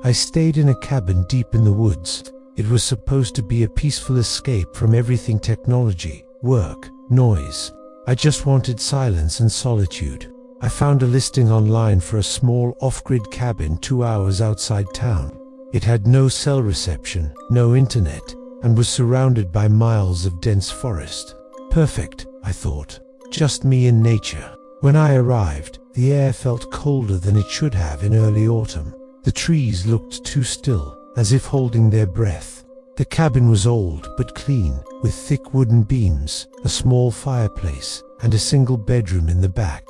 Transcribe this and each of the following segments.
I stayed in a cabin deep in the woods. It was supposed to be a peaceful escape from everything technology, work, noise. I just wanted silence and solitude. I found a listing online for a small off-grid cabin 2 hours outside town. It had no cell reception, no internet, and was surrounded by miles of dense forest. Perfect, I thought. Just me and nature. When I arrived, the air felt colder than it should have in early autumn. The trees looked too still, as if holding their breath. The cabin was old but clean, with thick wooden beams, a small fireplace, and a single bedroom in the back.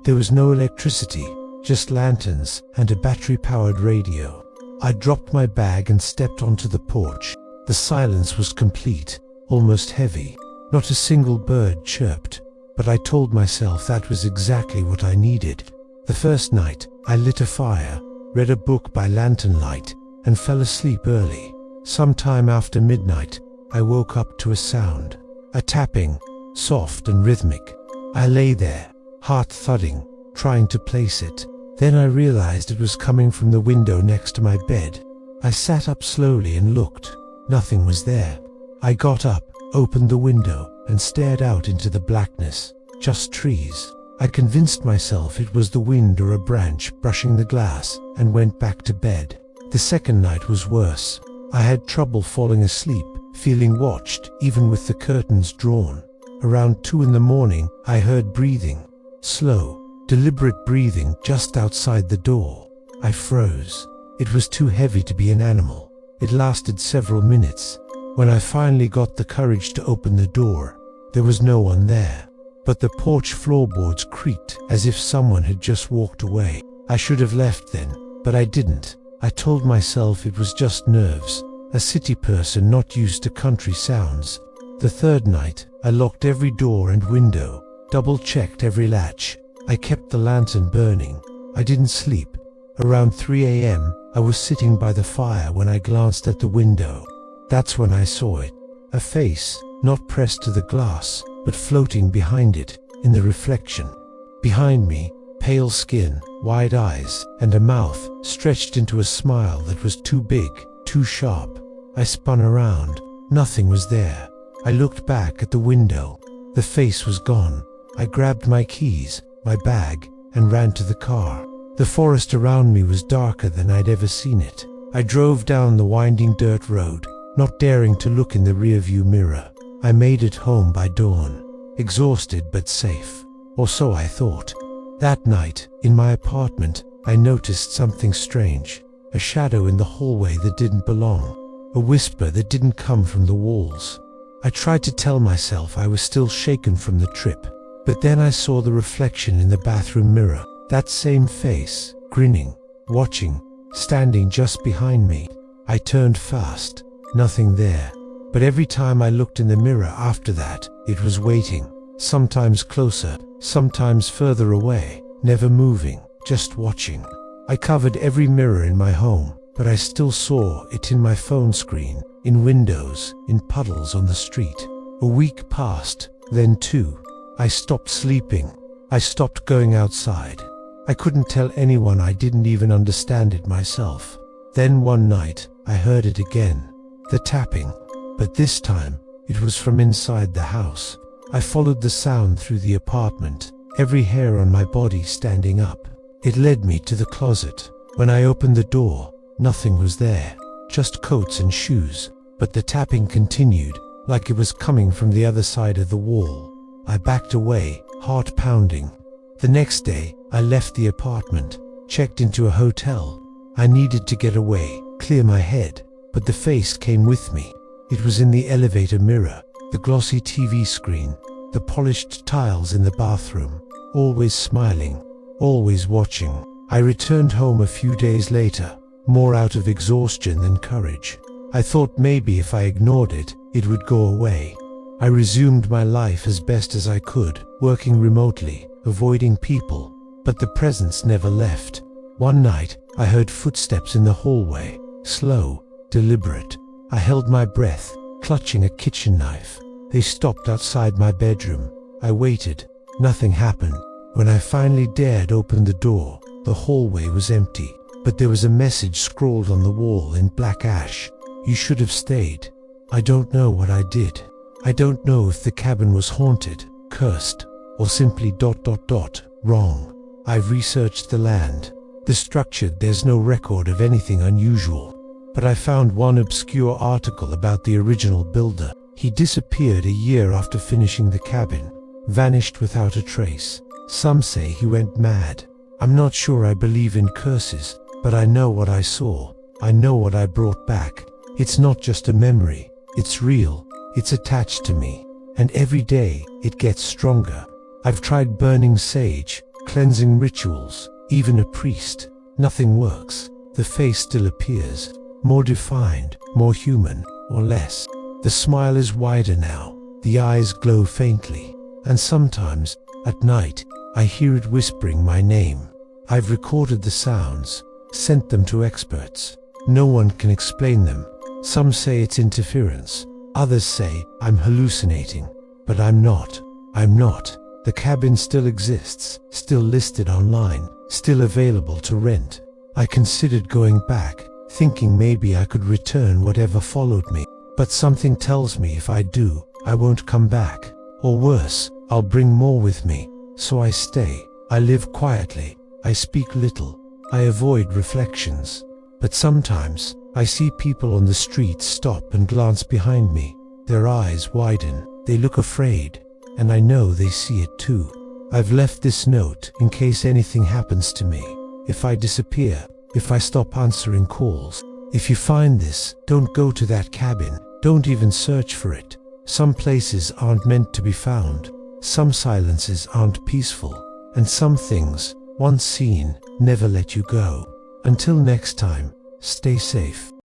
There was no electricity, just lanterns and a battery-powered radio. I dropped my bag and stepped onto the porch. The silence was complete, almost heavy. Not a single bird chirped, but I told myself that was exactly what I needed. The first night, I lit a fire, read a book by lantern light, and fell asleep early. Sometime after midnight, I woke up to a sound. A tapping, soft and rhythmic. I lay there, heart thudding, trying to place it. Then I realized it was coming from the window next to my bed. I sat up slowly and looked. Nothing was there. I got up, opened the window, and stared out into the blackness. Just trees. I convinced myself it was the wind or a branch brushing the glass, and went back to bed. The second night was worse. I had trouble falling asleep, feeling watched, even with the curtains drawn. Around 2 in the morning, I heard breathing. Slow, deliberate breathing just outside the door. I froze. It was too heavy to be an animal. It lasted several minutes. When I finally got the courage to open the door, there was no one there. But the porch floorboards creaked as if someone had just walked away. I should have left then, but I didn't. I told myself it was just nerves, a city person not used to country sounds. The third night, I locked every door and window, double-checked every latch. I kept the lantern burning. I didn't sleep. Around 3 a.m., I was sitting by the fire when I glanced at the window. That's when I saw it. A face, not pressed to the glass, but floating behind it, in the reflection. Behind me, pale skin, wide eyes, and a mouth stretched into a smile that was too big, too sharp. I spun around. Nothing was there. I looked back at the window. The face was gone. I grabbed my keys, my bag, and ran to the car. The forest around me was darker than I'd ever seen it. I drove down the winding dirt road, not daring to look in the rearview mirror. I made it home by dawn, exhausted but safe. Or so I thought. That night, in my apartment, I noticed something strange. A shadow in the hallway that didn't belong. A whisper that didn't come from the walls. I tried to tell myself I was still shaken from the trip. But then I saw the reflection in the bathroom mirror. That same face, grinning, watching, standing just behind me. I turned fast. Nothing there. But every time I looked in the mirror after that, it was waiting. Sometimes closer, sometimes further away, never moving, just watching. I covered every mirror in my home, but I still saw it in my phone screen, in windows, in puddles on the street. A week passed, then 2. I stopped sleeping. I stopped going outside. I couldn't tell anyone. I didn't even understand it myself. Then one night, I heard it again. The tapping. But this time, it was from inside the house. I followed the sound through the apartment, every hair on my body standing up. It led me to the closet. When I opened the door, nothing was there, just coats and shoes. But the tapping continued, like it was coming from the other side of the wall. I backed away, heart pounding. The next day, I left the apartment, checked into a hotel. I needed to get away, clear my head, but the face came with me. It was in the elevator mirror, the glossy TV screen, the polished tiles in the bathroom, always smiling, always watching. I returned home a few days later, more out of exhaustion than courage. I thought maybe if I ignored it, it would go away. I resumed my life as best as I could, working remotely, avoiding people, but the presence never left. One night, I heard footsteps in the hallway, slow, deliberate. I held my breath, clutching a kitchen knife. They stopped outside my bedroom. I waited. Nothing happened. When I finally dared open the door, the hallway was empty. but there was a message scrawled on the wall in black ash. You should have stayed. I don't know what I did. I don't know if the cabin was haunted, cursed, or simply ... wrong. I've researched the land. The structure, there's no record of anything unusual. But I found one obscure article about the original builder. He disappeared a year after finishing the cabin, vanished without a trace. Some say he went mad. I'm not sure I believe in curses, but I know what I saw. I know what I brought back. It's not just a memory. It's real. It's attached to me. And every day, it gets stronger. I've tried burning sage, cleansing rituals, even a priest. Nothing works. The face still appears. More defined, more human, or less. The smile is wider now. The eyes glow faintly. And sometimes, at night, I hear it whispering my name. I've recorded the sounds, sent them to experts. No one can explain them. Some say it's interference. Others say I'm hallucinating. But I'm not. I'm not. The cabin still exists, still listed online, still available to rent. I considered going back, thinking maybe I could return whatever followed me. But something tells me if I do, I won't come back. Or worse, I'll bring more with me. So I stay. I live quietly. I speak little. I avoid reflections. But sometimes, I see people on the street stop and glance behind me. Their eyes widen. They look afraid. And I know they see it too. I've left this note in case anything happens to me. If I disappear, if I stop answering calls. If you find this, don't go to that cabin. Don't even search for it. Some places aren't meant to be found. Some silences aren't peaceful. And some things, once seen, never let you go. Until next time, stay safe.